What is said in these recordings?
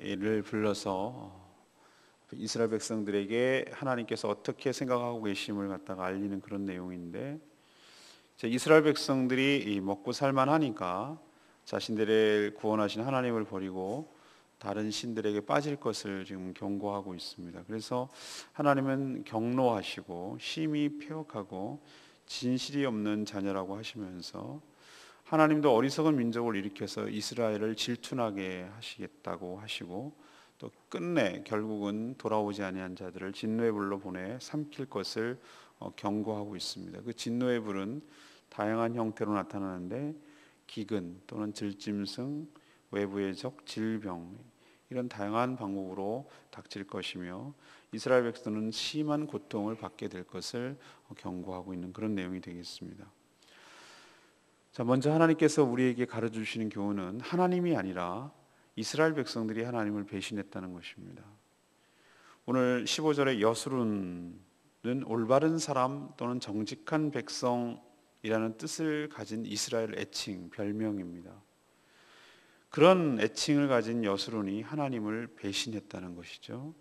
모세를 불러서 이스라엘 백성들에게 하나님께서 어떻게 생각하고 계심을 갖다가 알리는 그런 내용인데, 이스라엘 백성들이 이 먹고 살만하니까 자신들의 구원하신 하나님을 버리고 다른 신들에게 빠질 것을 지금 경고하고 있습니다. 그래서 하나님은 경노하시고 심히 패역하고 진실이 없는 자녀라고 하시면서 하나님도 어리석은 민족을 일으켜서 이스라엘을 질투나게 하시겠다고 하시고, 또 끝내 결국은 돌아오지 아니한 자들을 진노의 불로 보내 삼킬 것을 경고하고 있습니다. 그 진노의 불은 다양한 형태로 나타나는데, 기근 또는 들짐승, 외부의 적, 질병, 이런 다양한 방법으로 닥칠 것이며 이스라엘 백성은 심한 고통을 받게 될 것을 경고하고 있는 그런 내용이 되겠습니다. 자, 먼저 하나님께서 우리에게 가르쳐 주시는 교훈은 하나님이 아니라 이스라엘 백성들이 하나님을 배신했다는 것입니다. 오늘 15절의 여수룬은 올바른 사람 또는 정직한 백성이라는 뜻을 가진 이스라엘 애칭, 별명입니다. 그런 애칭을 가진 여수룬이 하나님을 배신했다는 것이죠.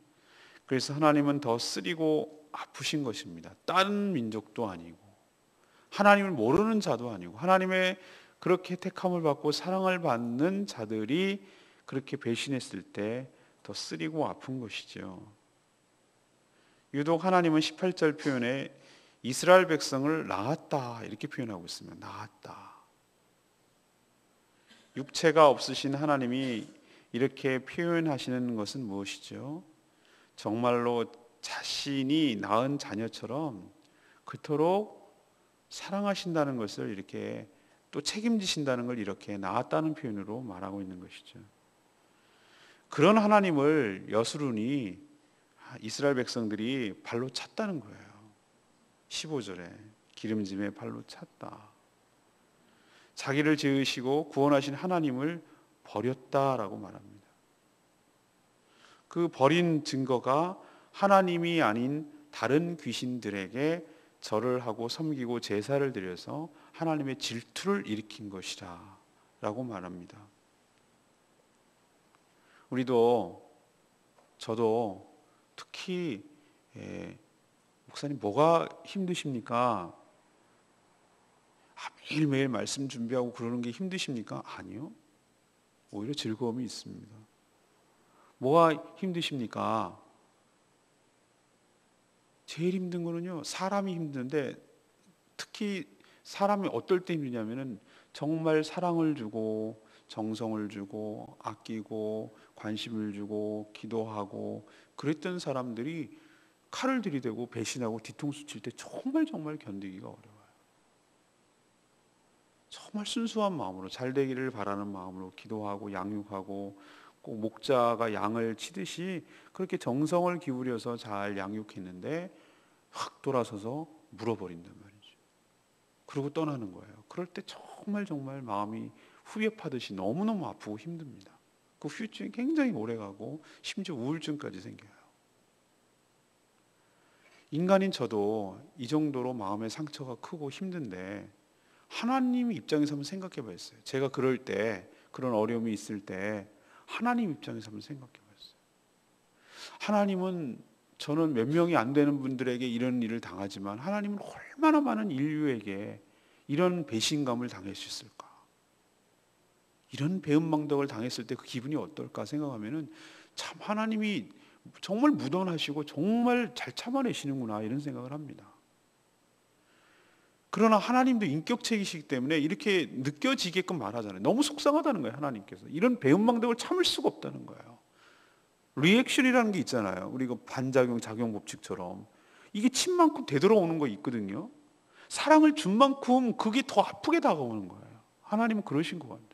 그래서 하나님은 더 쓰리고 아프신 것입니다. 다른 민족도 아니고 하나님을 모르는 자도 아니고 하나님의 그렇게 택함을 받고 사랑을 받는 자들이 그렇게 배신했을 때 더 쓰리고 아픈 것이죠. 유독 하나님은 18절 표현에 이스라엘 백성을 낳았다 이렇게 표현하고 있습니다. 낳았다. 육체가 없으신 하나님이 이렇게 표현하시는 것은 무엇이죠? 정말로 자신이 낳은 자녀처럼 그토록 사랑하신다는 것을 이렇게 또 책임지신다는 걸 이렇게 낳았다는 표현으로 말하고 있는 것이죠. 그런 하나님을 여수룬이 이스라엘 백성들이 발로 찼다는 거예요. 15절에 기름짐에 발로 찼다. 자기를 지으시고 구원하신 하나님을 버렸다라고 말합니다. 그 버린 증거가 하나님이 아닌 다른 귀신들에게 절을 하고 섬기고 제사를 드려서 하나님의 질투를 일으킨 것이라 라고 말합니다. 저도 특히 목사님 뭐가 힘드십니까? 매일매일 말씀 준비하고 그러는 게 힘드십니까? 아니요. 오히려 즐거움이 있습니다. 뭐가 힘드십니까? 제일 힘든 거는요, 사람이 힘든데 특히 사람이 어떨 때 힘드냐면은 정말 사랑을 주고 정성을 주고 아끼고 관심을 주고 기도하고 그랬던 사람들이 칼을 들이대고 배신하고 뒤통수 칠 때 정말 견디기가 어려워요. 정말 순수한 마음으로 잘 되기를 바라는 마음으로 기도하고 양육하고 꼭 목자가 양을 치듯이 그렇게 정성을 기울여서 잘 양육했는데 확 돌아서서 물어버린단 말이죠. 그러고 떠나는 거예요. 그럴 때 정말 마음이 후벼 파듯이 너무너무 아프고 힘듭니다. 그 후유증이 굉장히 오래가고 심지어 우울증까지 생겨요. 인간인 저도 이 정도로 마음의 상처가 크고 힘든데 하나님 입장에서 한번 생각해 봤어요. 제가 그럴 때, 그런 어려움이 있을 때 하나님 입장에서 한번 생각해 봤어요. 하나님은 저는 몇 명이 안 되는 분들에게 이런 일을 당하지만 하나님은 얼마나 많은 인류에게 이런 배신감을 당했을까? 이런 배은망덕을 당했을 때 그 기분이 어떨까 생각하면은 참 하나님이 정말 무던하시고 정말 잘 참아내시는구나 이런 생각을 합니다. 그러나 하나님도 인격체이시기 때문에 이렇게 느껴지게끔 말하잖아요. 너무 속상하다는 거예요. 하나님께서 이런 배은망덕을 참을 수가 없다는 거예요. 리액션이라는 게 있잖아요. 우리 그 반작용 작용 법칙처럼 이게 친 만큼 되돌아오는 거 있거든요. 사랑을 준 만큼 그게 더 아프게 다가오는 거예요. 하나님은 그러신 것 같아요.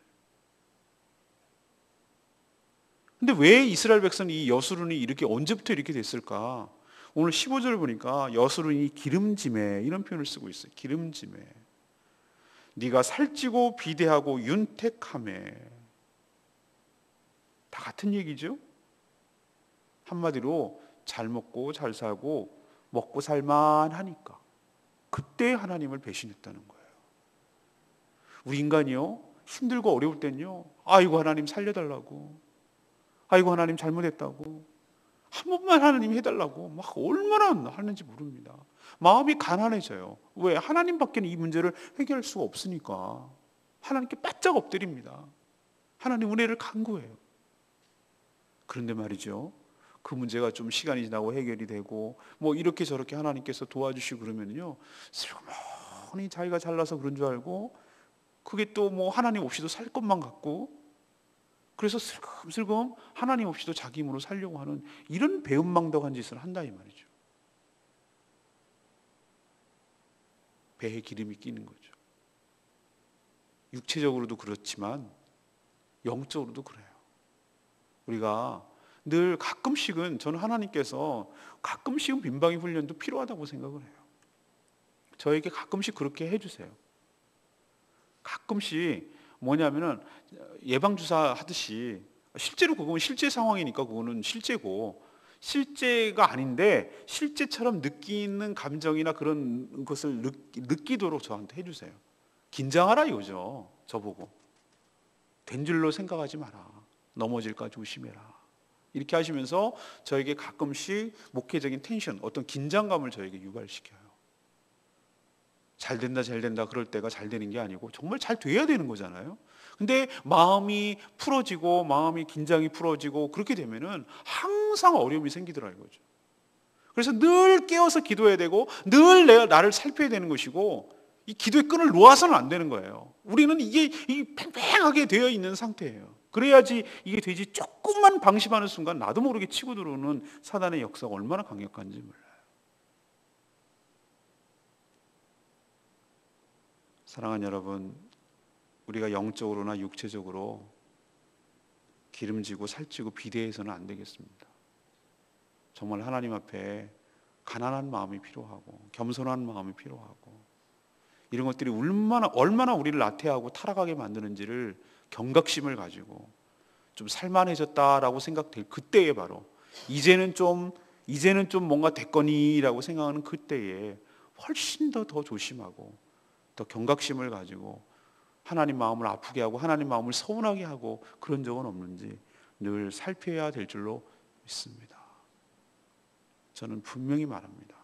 근데 왜 이스라엘 백성이 이 여수룬이 이렇게 언제부터 이렇게 됐을까? 오늘 15절 보니까 여수룬이 기름짐에 이런 표현을 쓰고 있어요. 기름짐에. 네가 살찌고 비대하고 윤택함에. 다 같은 얘기죠? 한마디로 잘 먹고 잘 사고 먹고 살만하니까 그때 하나님을 배신했다는 거예요. 우리 인간이요 힘들고 어려울 땐요 아이고 하나님 살려달라고 아이고 하나님 잘못했다고, 한 번만 하나님 해달라고 막 얼마나 하는지 모릅니다. 마음이 가난해져요. 왜? 하나님밖에 이 문제를 해결할 수가 없으니까 하나님께 바짝 엎드립니다. 하나님 은혜를 간구해요. 그런데 말이죠, 그 문제가 좀 시간이 지나고 해결이 되고 뭐 이렇게 저렇게 하나님께서 도와주시고 그러면요, 슬그머니 자기가 잘나서 그런 줄 알고 그게 또 뭐 하나님 없이도 살 것만 같고, 그래서 슬금슬금 하나님 없이도 자기 힘으로 살려고 하는 이런 배은망덕한 짓을 한다 이 말이죠. 배에 기름이 끼는 거죠. 육체적으로도 그렇지만 영적으로도 그래요. 우리가 늘 가끔씩은, 저는 하나님께서 가끔씩은 빈방의 훈련도 필요하다고 생각을 해요. 저에게 가끔씩 그렇게 해주세요. 가끔씩 뭐냐면은 예방주사 하듯이, 실제로 그건 실제 상황이니까 그거는 실제고, 실제가 아닌데 실제처럼 느끼는 감정이나 그런 것을 느끼도록 저한테 해주세요. 긴장하라 이거죠. 저보고 된 줄로 생각하지 마라, 넘어질까 조심해라, 이렇게 하시면서 저에게 가끔씩 목회적인 텐션, 어떤 긴장감을 저에게 유발시켜요. 잘 된다 잘 된다 그럴 때가 잘 되는 게 아니고 정말 잘 돼야 되는 거잖아요. 근데 마음이 풀어지고 마음이 긴장이 풀어지고 그렇게 되면은 항상 어려움이 생기더라 이거죠. 그래서 늘 깨어서 기도해야 되고 늘 내가 나를 살펴야 되는 것이고, 이 기도의 끈을 놓아서는 안 되는 거예요. 우리는 이게 팽팽하게 되어 있는 상태예요. 그래야지 이게 되지. 조금만 방심하는 순간 나도 모르게 치고 들어오는 사단의 역사가 얼마나 강력한지 몰라요. 사랑하는 여러분, 우리가 영적으로나 육체적으로 기름지고 살찌고 비대해서는 안 되겠습니다. 정말 하나님 앞에 가난한 마음이 필요하고 겸손한 마음이 필요하고, 이런 것들이 얼마나 우리를 나태하고 타락하게 만드는지를 경각심을 가지고 좀 살만해졌다라고 생각될 그때에, 바로 이제는 좀 뭔가 됐거니라고 생각하는 그때에 훨씬 더 조심하고 더 경각심을 가지고 하나님 마음을 아프게 하고 하나님 마음을 서운하게 하고 그런 적은 없는지 늘 살펴야 될 줄로 믿습니다. 저는 분명히 말합니다.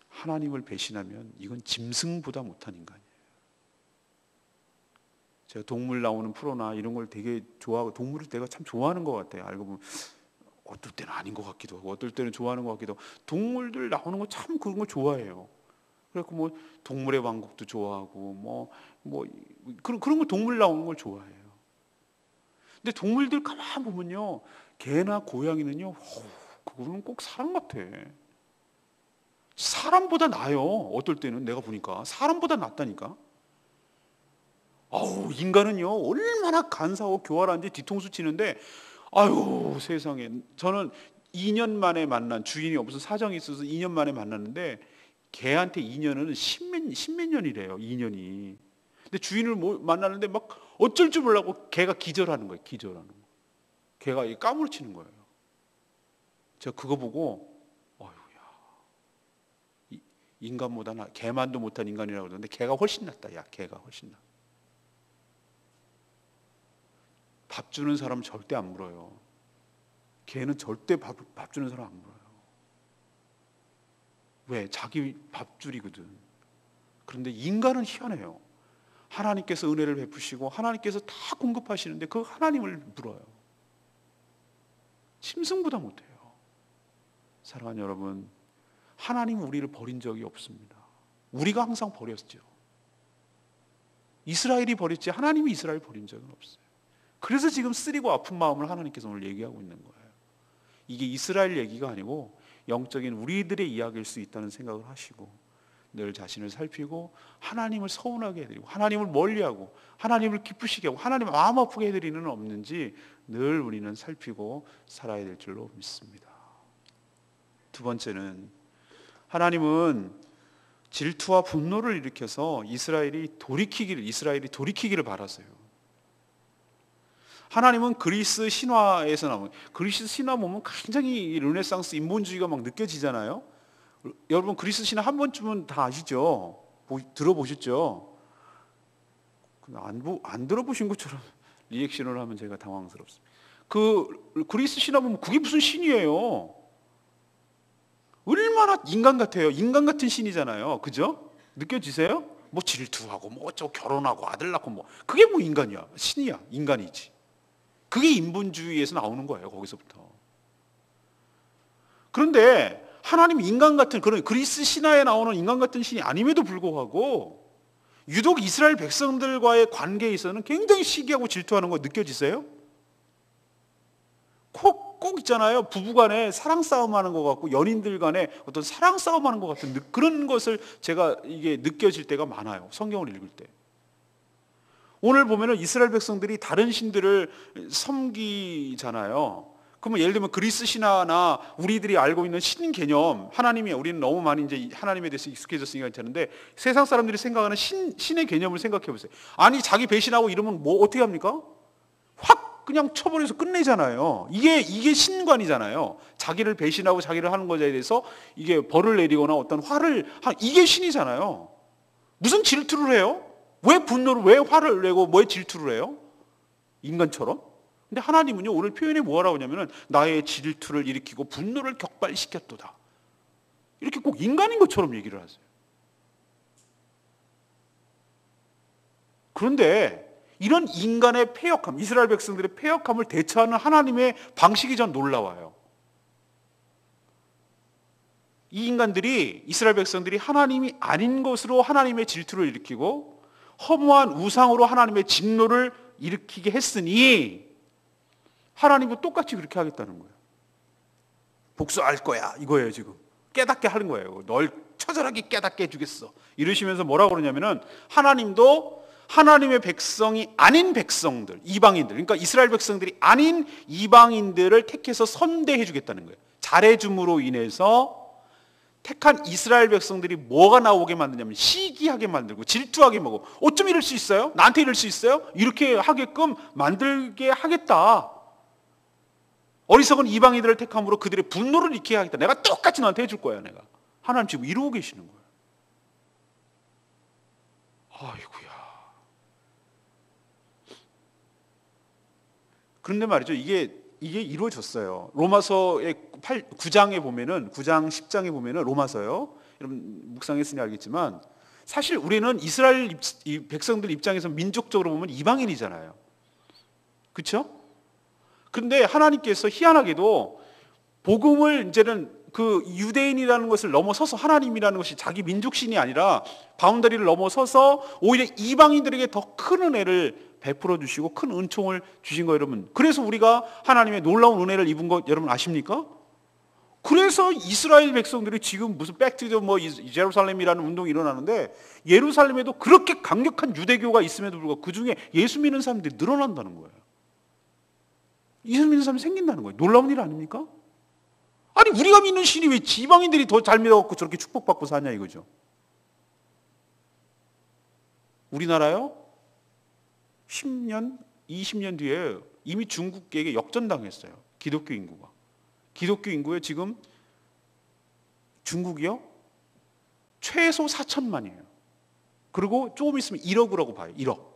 하나님을 배신하면 이건 짐승보다 못한 인간이에요. 제가 동물 나오는 프로나 이런 걸 되게 좋아하고, 동물을 내가 참 좋아하는 것 같아요. 알고 보면 어떨 때는 아닌 것 같기도 하고 어떨 때는 좋아하는 것 같기도 하고, 동물들 나오는 거 참 그런 거 좋아해요. 그래서 뭐 동물의 왕국도 좋아하고 뭐 그런 거, 동물 나오는 걸 좋아해요. 근데 동물들 가만 보면요, 개나 고양이는요, 그거는 꼭 사람 같아. 사람보다 나아요. 어떨 때는 내가 보니까 사람보다 낫다니까. 아우, 인간은요 얼마나 간사하고 교활한지 뒤통수 치는데, 아유 세상에, 저는 2년 만에 만난, 주인이 없어서 사정이 있어서 2년 만에 만났는데 개한테 2년은 십몇 년이래요. 2년이. 근데 주인을 만나는데 막 어쩔 줄 몰라고 개가 기절하는 거예요. 기절하는 거. 개가 까무러치는 거예요. 제가 그거 보고 인간보다 개만도 못한 인간이라고 그러는데 개가 훨씬 낫다. 야, 개가 훨씬 나. 밥 주는 사람 절대 안 물어요. 개는 절대 밥 주는 사람 안 물어요. 왜? 자기 밥줄이거든. 그런데 인간은 희한해요. 하나님께서 은혜를 베푸시고 하나님께서 다 공급하시는데 그 하나님을 물어요. 짐승보다 못해요. 사랑하는 여러분, 하나님은 우리를 버린 적이 없습니다. 우리가 항상 버렸죠. 이스라엘이 버렸지 하나님이 이스라엘 버린 적은 없어요. 그래서 지금 쓰리고 아픈 마음을 하나님께서 오늘 얘기하고 있는 거예요. 이게 이스라엘 얘기가 아니고 영적인 우리들의 이야기일 수 있다는 생각을 하시고, 늘 자신을 살피고 하나님을 서운하게 해드리고 하나님을 멀리하고 하나님을 기쁘시게 하고 하나님을 마음 아프게 해드리는 없는지 늘 우리는 살피고 살아야 될 줄로 믿습니다. 두 번째는, 하나님은 질투와 분노를 일으켜서 이스라엘이 돌이키기를 바라세요. 하나님은 그리스 신화에서 나오는, 그리스 신화 보면 굉장히 르네상스 인본주의가 막 느껴지잖아요. 여러분 그리스 신화 한 번쯤은 다 아시죠? 들어보셨죠? 안 들어보신 것처럼 리액션을 하면 제가 당황스럽습니다. 그 그리스 신화 보면 그게 무슨 신이에요? 얼마나 인간 같아요. 인간 같은 신이잖아요. 그죠? 느껴지세요? 뭐 질투하고 뭐 어쩌고 결혼하고 아들 낳고 뭐 그게 뭐 인간이야. 신이야. 인간이지. 그게 인본주의에서 나오는 거예요. 거기서부터. 그런데 하나님 인간 같은 그런 그리스 신화에 나오는 인간 같은 신이 아님에도 불구하고 유독 이스라엘 백성들과의 관계에 있어서는 굉장히 시기하고 질투하는 거 느껴지세요? 꼭 있잖아요. 부부간에 사랑 싸움하는 것 같고 연인들 간에 어떤 사랑 싸움하는 것 같은 그런 것을 제가 이게 느껴질 때가 많아요. 성경을 읽을 때. 오늘 보면은 이스라엘 백성들이 다른 신들을 섬기잖아요. 그러면 예를 들면 그리스 신화나 우리들이 알고 있는 신 개념, 하나님이 우리는 너무 많이 이제 하나님에 대해서 익숙해졌으니까 괜찮은데 세상 사람들이 생각하는 신의 개념을 생각해 보세요. 아니 자기 배신하고 이러면 뭐 어떻게 합니까? 확 그냥 쳐버려서 끝내잖아요. 이게 신관이잖아요. 자기를 배신하고 자기를 하는 것에 대해서 이게 벌을 내리거나 어떤 이게 신이잖아요. 무슨 질투를 해요? 왜 분노를, 왜 화를 내고 왜 질투를 해요? 인간처럼? 근데 하나님은요, 오늘 표현이 뭐라고 하냐면은 나의 질투를 일으키고 분노를 격발시켰도다. 이렇게 꼭 인간인 것처럼 얘기를 하세요. 그런데 이런 인간의 패역함, 이스라엘 백성들의 패역함을 대처하는 하나님의 방식이 전 놀라워요. 이 인간들이, 이스라엘 백성들이 하나님이 아닌 것으로 하나님의 질투를 일으키고 허무한 우상으로 하나님의 진노를 일으키게 했으니 하나님도 똑같이 그렇게 하겠다는 거예요. 복수할 거야 이거예요. 지금 깨닫게 하는 거예요. 널 처절하게 깨닫게 해주겠어 이러시면서 뭐라고 그러냐면은 하나님도 하나님의 백성이 아닌 백성들, 이방인들, 그러니까 이스라엘 백성들이 아닌 이방인들을 택해서 선대해 주겠다는 거예요. 잘해줌으로 인해서 택한 이스라엘 백성들이 뭐가 나오게 만드냐면 시기하게 만들고 질투하게 하고 어쩜 이럴 수 있어요? 나한테 이럴 수 있어요? 이렇게 하게끔 만들게 하겠다. 어리석은 이방인들을 택함으로 그들의 분노를 일으키게 하겠다. 내가 똑같이 너한테 해줄 거야. 내가. 하나님 지금 이루고 계시는 거예요. 아이고야. 그런데 말이죠. 이게 이루어졌어요. 로마서의 9장에 보면은 9장 10장에 보면은 로마서요. 여러분 묵상했으니 알겠지만 사실 우리는 이스라엘 백성들 입장에서 민족적으로 보면 이방인이잖아요. 그렇죠? 그런데 하나님께서 희한하게도 복음을 이제는 그 유대인이라는 것을 넘어서서 하나님이라는 것이 자기 민족신이 아니라 바운더리를 넘어서서 오히려 이방인들에게 더 큰 은혜를 베풀어 주시고 큰 은총을 주신 거 여러분. 그래서 우리가 하나님의 놀라운 은혜를 입은 것 여러분 아십니까? 그래서 이스라엘 백성들이 지금 무슨 백투더 뭐 예루살렘이라는 운동이 일어나는데 예루살렘에도 그렇게 강력한 유대교가 있음에도 불구하고 그 중에 예수 믿는 사람들이 늘어난다는 거예요. 예수 믿는 사람이 생긴다는 거예요. 놀라운 일 아닙니까? 아니 우리가 믿는 신이 왜 지방인들이 더 잘 믿어갖고 저렇게 축복받고 사냐 이거죠. 우리나라요? 10년, 20년 뒤에 이미 중국에게 역전당했어요. 기독교 인구가. 기독교 인구의 지금 중국이요? 최소 4천만이에요. 그리고 조금 있으면 1억이라고 봐요. 1억.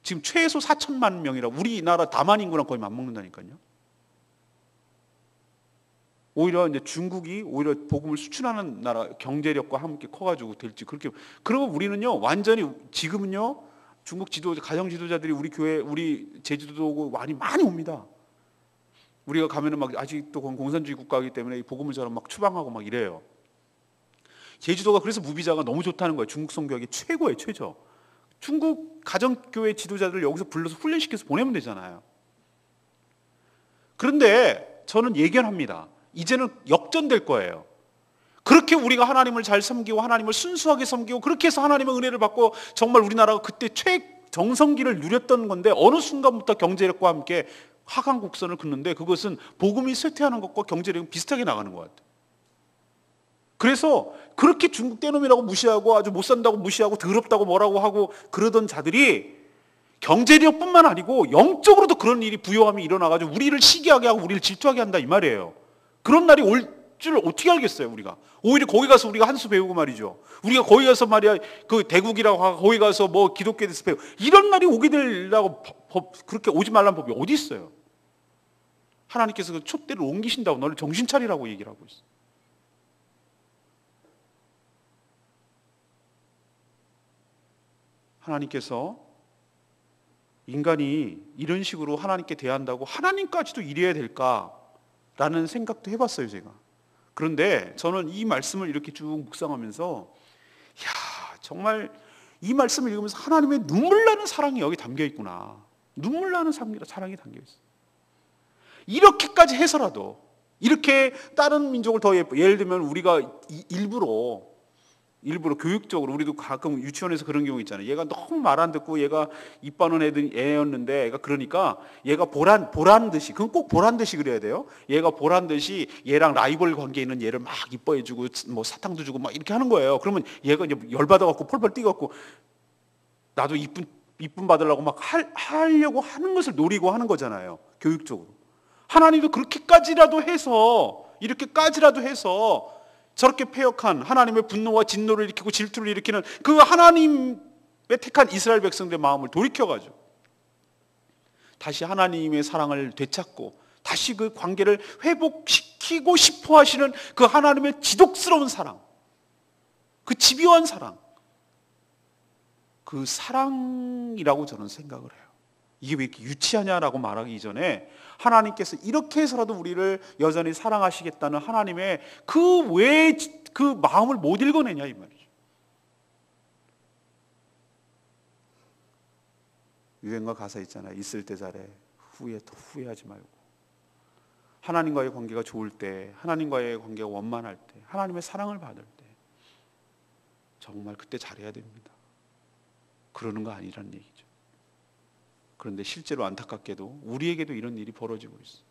지금 최소 4천만 명이라 우리나라 다만 인구랑 거의 맞먹는다니까요. 오히려 이제 중국이 오히려 복음을 수출하는 나라 경제력과 함께 커가지고 될지 그렇게. 그리고 우리는요 완전히 지금은요 중국 가정 지도자들이 우리 교회 우리 제주도도 오고 많이 옵니다. 우리가 가면은 막 아직도 공산주의 국가이기 때문에 복음을 저런 막 추방하고 막 이래요. 제주도가 그래서 무비자가 너무 좋다는 거예요. 중국 선교학이 최고예요, 최저. 중국 가정교회 지도자들을 여기서 불러서 훈련시켜서 보내면 되잖아요. 그런데 저는 예견합니다. 이제는 역전될 거예요. 그렇게 우리가 하나님을 잘 섬기고 하나님을 순수하게 섬기고 그렇게 해서 하나님의 은혜를 받고 정말 우리나라가 그때 최정성기를 누렸던 건데 어느 순간부터 경제력과 함께 하강 곡선을 긋는데 그것은 복음이 쇠퇴하는 것과 경제력이 비슷하게 나가는 것 같아요. 그래서 그렇게 중국 떼놈이라고 무시하고 아주 못 산다고 무시하고 더럽다고 뭐라고 하고 그러던 자들이 경제력뿐만 아니고 영적으로도 그런 일이 부요함이 일어나가지고 우리를 시기하게 하고 우리를 질투하게 한다 이 말이에요. 그런 날이 올 줄 어떻게 알겠어요 우리가. 오히려 거기 가서 우리가 한 수 배우고 말이죠. 우리가 거기 가서 말이야 그 대국이라고 하고 거기 가서 뭐 기독교에 대해서 배우고 이런 날이 오게 되라고 그렇게 오지 말라는 법이 어디 있어요? 하나님께서 그 촛대를 옮기신다고 너를 정신 차리라고 얘기를 하고 있어요. 하나님께서 인간이 이런 식으로 하나님께 대한다고 하나님까지도 이래야 될까라는 생각도 해봤어요, 제가. 그런데 저는 이 말씀을 이렇게 쭉 묵상하면서 정말 이 말씀을 읽으면서 하나님의 눈물 나는 사랑이 여기 담겨 있구나. 눈물 나는 사랑이 담겨 있어요. 이렇게까지 해서라도 이렇게 다른 민족을 더 예를 들면 우리가 일부러 교육적으로 우리도 가끔 유치원에서 그런 경우 있잖아요. 얘가 너무 말 안 듣고 얘가 입 바는 애였는데 얘가 그러니까 얘가 보란 듯이, 그건 꼭 보란 듯이 그래야 돼요. 얘가 보란 듯이 얘랑 라이벌 관계에 있는 얘를 막 이뻐해주고 뭐 사탕도 주고 막 이렇게 하는 거예요. 그러면 얘가 이제 열받아갖고 펄펄 뛰갖고 나도 이쁨 받으려고 막 하려고 하는 것을 노리고 하는 거잖아요. 교육적으로. 하나님도 그렇게까지라도 해서 이렇게까지라도 해서 저렇게 패역한 하나님의 분노와 진노를 일으키고 질투를 일으키는 그 하나님의 택한 이스라엘 백성들의 마음을 돌이켜가지고 다시 하나님의 사랑을 되찾고 다시 그 관계를 회복시키고 싶어 하시는 그 하나님의 지독스러운 사랑, 그 집요한 사랑, 그 사랑이라고 저는 생각을 해요. 이게 왜 이렇게 유치하냐라고 말하기 이전에 하나님께서 이렇게 해서라도 우리를 여전히 사랑하시겠다는 하나님의 그 마음을 못 읽어내냐 이 말이죠. 유행가 가사 있잖아요. 있을 때 잘해, 후에 더 후회하지 말고. 하나님과의 관계가 좋을 때, 하나님과의 관계가 원만할 때, 하나님의 사랑을 받을 때 정말 그때 잘해야 됩니다. 그러는 거 아니라는 얘기죠. 그런데 실제로 안타깝게도 우리에게도 이런 일이 벌어지고 있어요.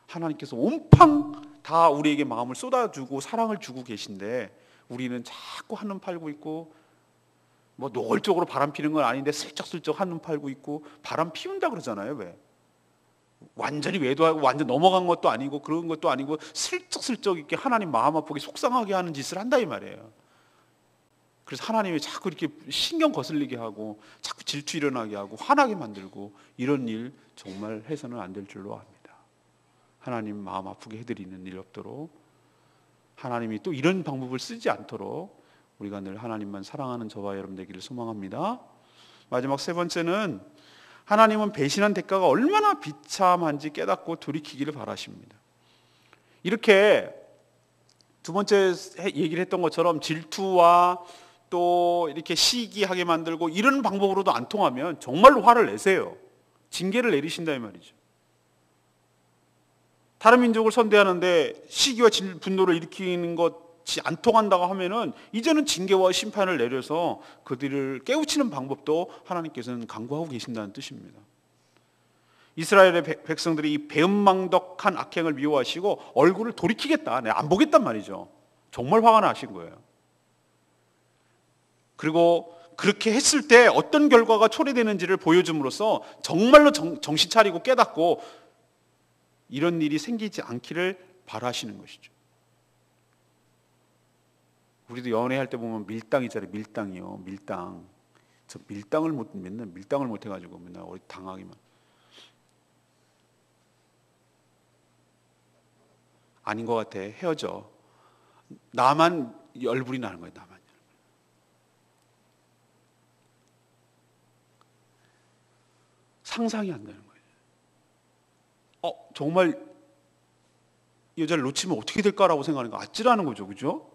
하나님께서 온팡 다 우리에게 마음을 쏟아주고 사랑을 주고 계신데 우리는 자꾸 한눈 팔고 있고 뭐 노골적으로 바람 피는 건 아닌데 슬쩍슬쩍 한눈 팔고 있고 바람 피운다 그러잖아요. 왜? 완전히 외도하고 완전 넘어간 것도 아니고 그런 것도 아니고 슬쩍슬쩍 이렇게 하나님 마음 아프게 속상하게 하는 짓을 한다 이 말이에요. 그래서 하나님이 자꾸 이렇게 신경 거슬리게 하고 자꾸 질투 일어나게 하고 화나게 만들고 이런 일 정말 해서는 안 될 줄로 압니다. 하나님 마음 아프게 해드리는 일 없도록 하나님이 또 이런 방법을 쓰지 않도록 우리가 늘 하나님만 사랑하는 저와 여러분 되기를 소망합니다. 마지막 세 번째는 하나님은 배신한 대가가 얼마나 비참한지 깨닫고 돌이키기를 바라십니다. 이렇게 두 번째 얘기를 했던 것처럼 질투와 또 이렇게 시기하게 만들고 이런 방법으로도 안 통하면 정말로 화를 내세요. 징계를 내리신다 이 말이죠. 다른 민족을 선대하는데 시기와 분노를 일으키는 것이 안 통한다고 하면은 이제는 징계와 심판을 내려서 그들을 깨우치는 방법도 하나님께서는 강구하고 계신다는 뜻입니다. 이스라엘의 백성들이 이 배은망덕한 악행을 미워하시고 얼굴을 돌이키겠다, 안 보겠단 말이죠. 정말 화가 나신 거예요. 그리고 그렇게 했을 때 어떤 결과가 초래되는지를 보여줌으로써 정말로 정신 차리고 깨닫고 이런 일이 생기지 않기를 바라시는 것이죠. 우리도 연애할 때 보면 밀당 있잖아요. 밀당이요. 밀당. 저 맨날 밀당을 못 해가지고 맨날 어디 당하기만. 아닌 것 같아. 헤어져. 나만 열불이 나는 거예요. 나만. 상상이 안 되는 거예요. 정말 이 여자를 놓치면 어떻게 될까라고 생각하는 거 아찔하는 거죠. 그죠?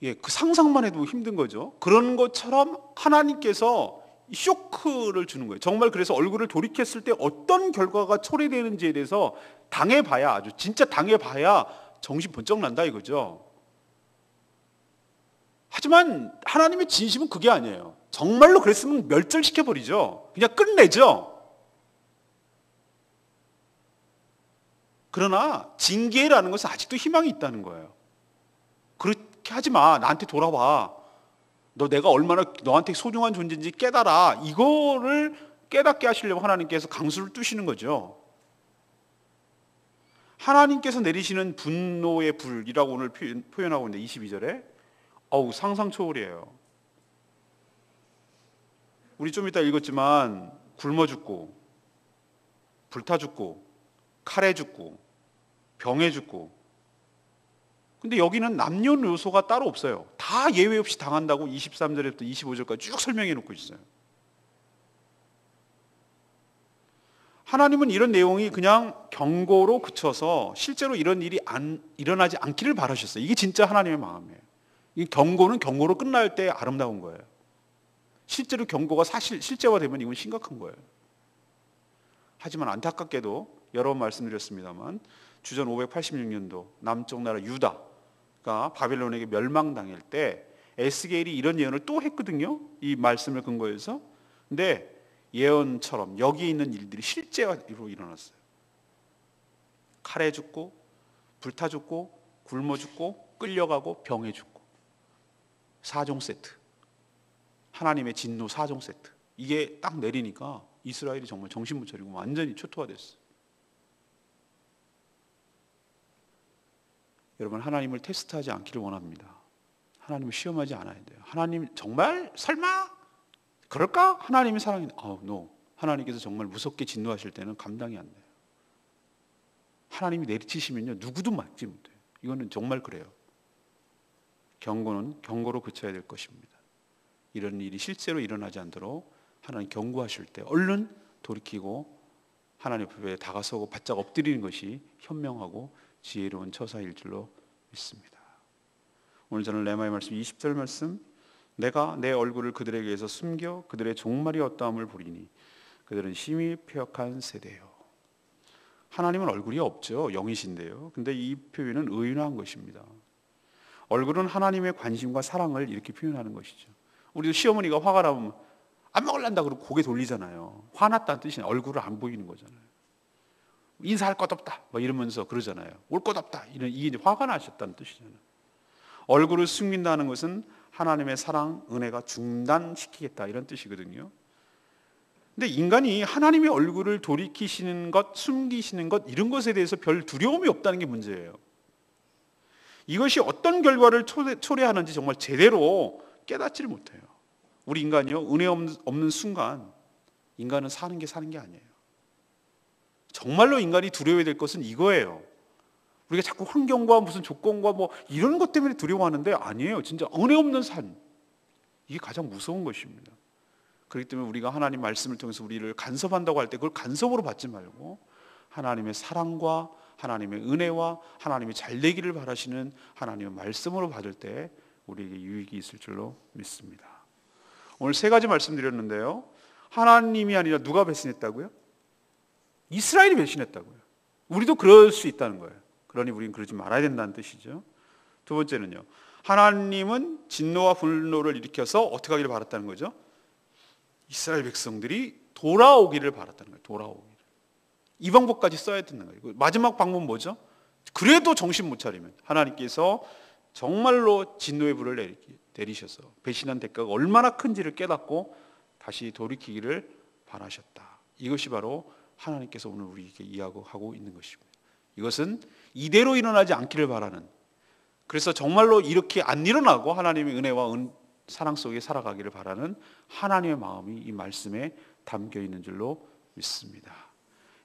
예, 그 상상만 해도 힘든 거죠. 그런 것처럼 하나님께서 쇼크를 주는 거예요. 정말 그래서 얼굴을 돌이켰을 때 어떤 결과가 초래되는지에 대해서 당해봐야, 아주 진짜 당해봐야 정신 번쩍 난다 이거죠. 하지만 하나님의 진심은 그게 아니에요. 정말로 그랬으면 멸절시켜버리죠. 그냥 끝내죠. 그러나 징계라는 것은 아직도 희망이 있다는 거예요. 그렇게 하지 마. 나한테 돌아와. 내가 얼마나 너한테 소중한 존재인지 깨달아. 이거를 깨닫게 하시려고 하나님께서 강수를 두시는 거죠. 하나님께서 내리시는 분노의 불이라고 오늘 표현하고 있는데 22절에 상상 초월이에요. 우리 좀 이따 읽었지만 굶어 죽고 불타 죽고 칼에 죽고 병에 죽고. 근데 여기는 남녀노소가 따로 없어요. 다 예외 없이 당한다고 23절부터 25절까지 쭉 설명해 놓고 있어요. 하나님은 이런 내용이 그냥 경고로 그쳐서 실제로 이런 일이 일어나지 않기를 바라셨어요. 이게 진짜 하나님의 마음이에요. 이 경고는 경고로 끝날 때 아름다운 거예요. 실제로 경고가 실제화되면 이건 심각한 거예요. 하지만 안타깝게도 여러 번 말씀드렸습니다만 주전 586년도 남쪽 나라 유다가 바벨론에게 멸망당할 때 에스겔이 이런 예언을 또 했거든요. 이 말씀을 근거해서. 근데 예언처럼 여기 있는 일들이 실제로 일어났어요. 칼에 죽고 불타 죽고 굶어 죽고 끌려가고 병에 죽고. 4종 세트. 하나님의 진노 4종 세트. 이게 딱 내리니까 이스라엘이 정말 정신 못 차리고 완전히 초토화됐어요. 여러분, 하나님을 테스트하지 않기를 원합니다. 하나님을 시험하지 않아야 돼요. 하나님 정말 설마 그럴까? 하나님이 사랑이 no. 하나님께서 정말 무섭게 진노하실 때는 감당이 안 돼요. 하나님이 내리치시면요 누구도 막지 못해요. 이거는 정말 그래요. 경고는 경고로 그쳐야 될 것입니다. 이런 일이 실제로 일어나지 않도록 하나님 경고하실 때 얼른 돌이키고 하나님 앞에 다가서고 바짝 엎드리는 것이 현명하고 지혜로운 처사일 줄로 믿습니다. 오늘 저는 레마의 말씀 20절 말씀, 내가 내 얼굴을 그들에게 위해서 숨겨 그들의 종말이 어떠함을 보리니 그들은 심히 패역한 세대요. 하나님은 얼굴이 없죠. 영이신데요. 근데 이 표현은 의인화한 것입니다. 얼굴은 하나님의 관심과 사랑을 이렇게 표현하는 것이죠. 우리도 시어머니가 화가 나면 안 먹을란다 그러고 고개 돌리잖아요. 화났다는 뜻이 얼굴을 안 보이는 거잖아요. 인사할 것 없다 막 이러면서 그러잖아요. 올 것 없다. 이게 이제 화가 나셨다는 뜻이잖아요. 얼굴을 숨긴다는 것은 하나님의 사랑, 은혜가 중단시키겠다 이런 뜻이거든요. 근데 인간이 하나님의 얼굴을 돌이키시는 것, 숨기시는 것 이런 것에 대해서 별 두려움이 없다는 게 문제예요. 이것이 어떤 결과를 초래하는지 정말 제대로 깨닫지를 못해요. 우리 인간이요, 은혜 없는 순간 인간은 사는 게 아니에요. 정말로 인간이 두려워야 될 것은 이거예요. 우리가 자꾸 환경과 무슨 조건과 뭐 이런 것 때문에 두려워하는데 아니에요. 진짜 은혜 없는 삶, 이게 가장 무서운 것입니다. 그렇기 때문에 우리가 하나님 말씀을 통해서 우리를 간섭한다고 할 때 그걸 간섭으로 받지 말고 하나님의 사랑과 하나님의 은혜와 하나님이 잘 되기를 바라시는 하나님의 말씀으로 받을 때 우리에게 유익이 있을 줄로 믿습니다. 오늘 세 가지 말씀드렸는데요, 하나님이 아니라 누가 배신했다고요? 이스라엘이 배신했다고요. 우리도 그럴 수 있다는 거예요. 그러니 우리는 그러지 말아야 된다는 뜻이죠. 두 번째는요, 하나님은 진노와 분노를 일으켜서 어떻게 하기를 바랐다는 거죠? 이스라엘 백성들이 돌아오기를 바랐다는 거예요. 돌아오기를. 이 방법까지 써야 되는 거예요. 마지막 방법은 뭐죠? 그래도 정신 못 차리면 하나님께서 정말로 진노의 불을 내리셔서 배신한 대가가 얼마나 큰지를 깨닫고 다시 돌이키기를 바라셨다. 이것이 바로 하나님께서 오늘 우리에게 이야기하고 있는 것입니다. 이것은 이대로 일어나지 않기를 바라는, 그래서 정말로 이렇게 안 일어나고 하나님의 은혜와 사랑 속에 살아가기를 바라는 하나님의 마음이 이 말씀에 담겨 있는 줄로 믿습니다.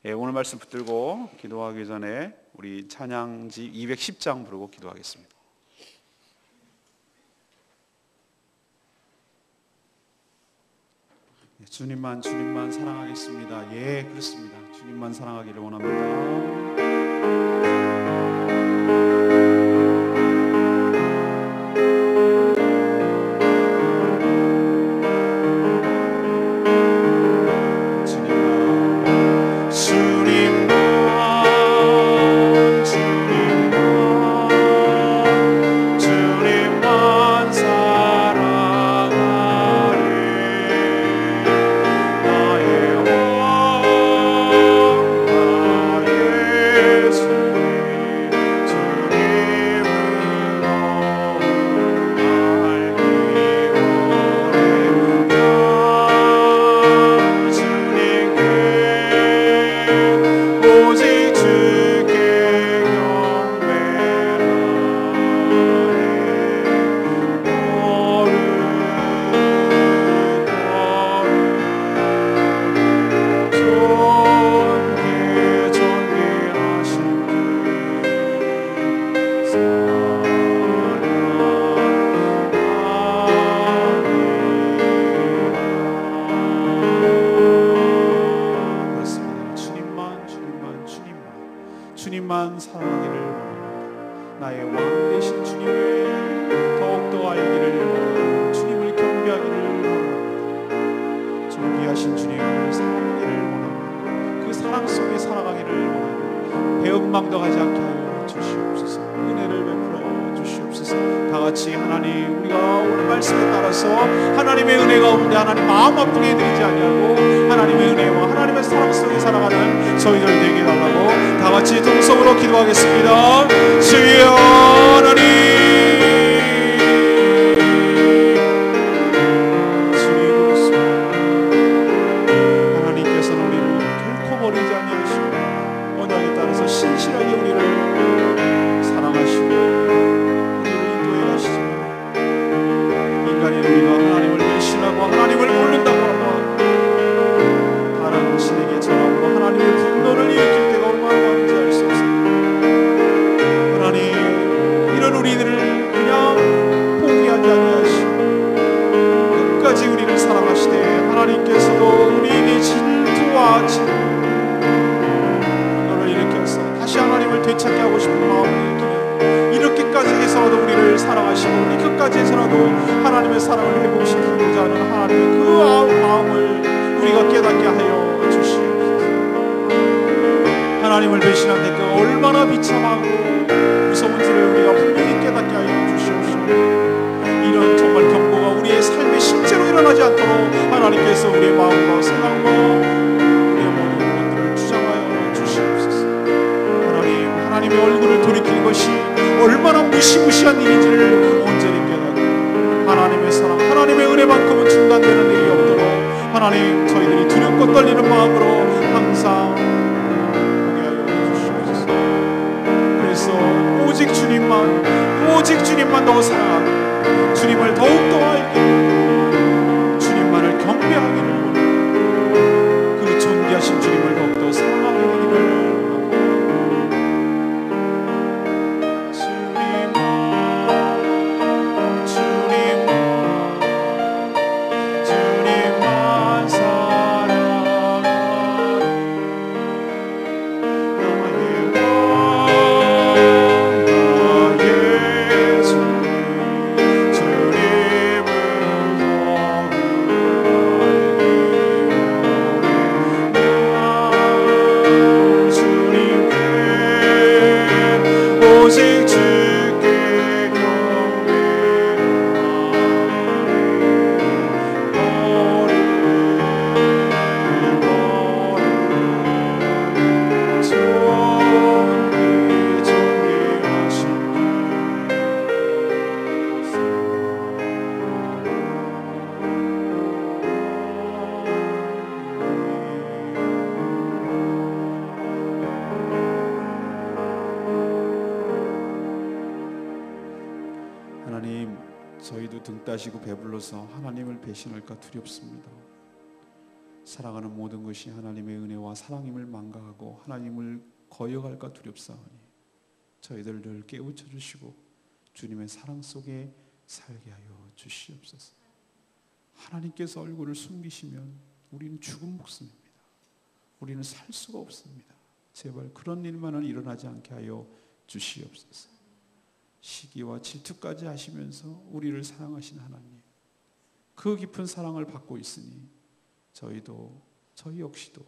오늘 말씀 붙들고 기도하기 전에 우리 찬양지 210장 부르고 기도하겠습니다. 주님만 사랑하겠습니다. 예, 그렇습니다. 주님만 사랑하기를 원합니다. 나의 주님만 사랑하기를 원합니다. 나의 왕 되신 주님을 더욱더 알기를 원합니다. 주님을 경배하기를 원합니다. 존귀하신 주님을 사랑하기를 원합니다. 그 사랑 속에 살아가기를 원합니다. 배은망덕하지 않게 하여 주시옵소서. 은혜를 베풀어 주시옵소서. 다 같이 하나님, 우리가 오늘 말씀에 따라서 하나님의 은혜가 없는데 하나님 마음 아프게 해드리지 아니하고 하나님의 은혜와 하나님의 사랑 속에 살아가는 저희들 되게 해달라고 다 같이 동성으로 기도하겠습니다. 주여 하나님, 하나님께서는 우리를 결코 버리지 아니하시고 언약에 따라서 신실하게 우리를 사랑하시고 우리를 인도해 가시지만 인간인 우리가 하나님을 배신하고 하나님을 모른다고 하고 다른 신에게 전함으로 하나님의 분노를 일으킬 때가 얼마나 많은지 알 수 없습니다. 하나님, 이런 우리들을 그냥 포기하지 아니하시고 끝까지 우리를 사랑하시되 하나님께서도 우리의 질투와 분노를 일으켜서 다시 하나님을 되찾게 하고 싶은 마음을 일으키는 이렇게까지 해서라도 우리를 사랑하시고 우리 끝까지 해서라도 하나님의 사랑을 회복시키고자 하는 하나님의 그 마음을 우리가 깨닫게 하여 주시옵소서. 하나님을 배신한 대가가 얼마나 비참하고 무서운지를 우리가 분명히 깨닫게 하여 주시옵소서. 이런 정말 경고가 우리의 삶에 실제로 일어나지 않도록 하나님께서 우리의 마음과 생각과 우리의 모든 것들을 주장하여 주시옵소서. 하나님의 얼굴을 돌이키는 것이 얼마나 무시무시한 일인지를 온전히 깨닫고 하나님의 사랑, 하나님의 은혜만큼은 중단되는 일이 없도록 하나님, 저희들이 두렵고 떨리는 마음으로 항상 보게 하여 주시옵소서. 그래서 오직 주님만 더 사랑하고 주님을 더욱더 알기를, 주님만을 경배하기를 원하고 그 존귀하신 주님을 더욱더 사랑하게 되기를 하나님, 저희도 등 따시고 배불러서 하나님을 배신할까 두렵습니다. 사랑하는 모든 것이 하나님의 은혜와 사랑임을 망각하고 하나님을 거역할까 두렵사오니 저희들을 늘 깨우쳐 주시고 주님의 사랑 속에 살게 하여 주시옵소서. 하나님께서 얼굴을 숨기시면 우리는 죽은 목숨입니다. 우리는 살 수가 없습니다. 제발 그런 일만은 일어나지 않게 하여 주시옵소서. 시기와 질투까지 하시면서 우리를 사랑하신 하나님, 그 깊은 사랑을 받고 있으니 저희 역시도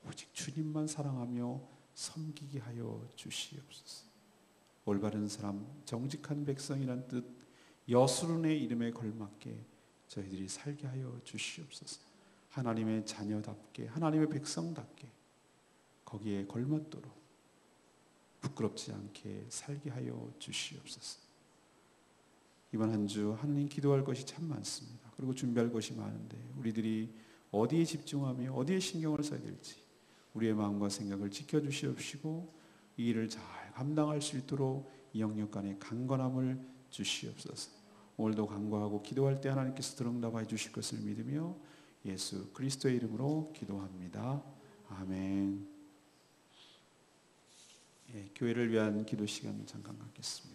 오직 주님만 사랑하며 섬기게 하여 주시옵소서. 올바른 사람, 정직한 백성이란 뜻 여수론의 이름에 걸맞게 저희들이 살게 하여 주시옵소서. 하나님의 자녀답게, 하나님의 백성답게 거기에 걸맞도록 부끄럽지 않게 살게 하여 주시옵소서. 이번 한 주 하나님 기도할 것이 참 많습니다. 그리고 준비할 것이 많은데 우리들이 어디에 집중하며 어디에 신경을 써야 될지 우리의 마음과 생각을 지켜주시옵시고 이 일을 잘 감당할 수 있도록 이 영역 간의 강건함을 주시옵소서. 오늘도 간구하고 기도할 때 하나님께서 들응답하여 주실 것을 믿으며 예수 그리스도의 이름으로 기도합니다. 아멘. 교회를 위한 기도 시간 잠깐 갖겠습니다.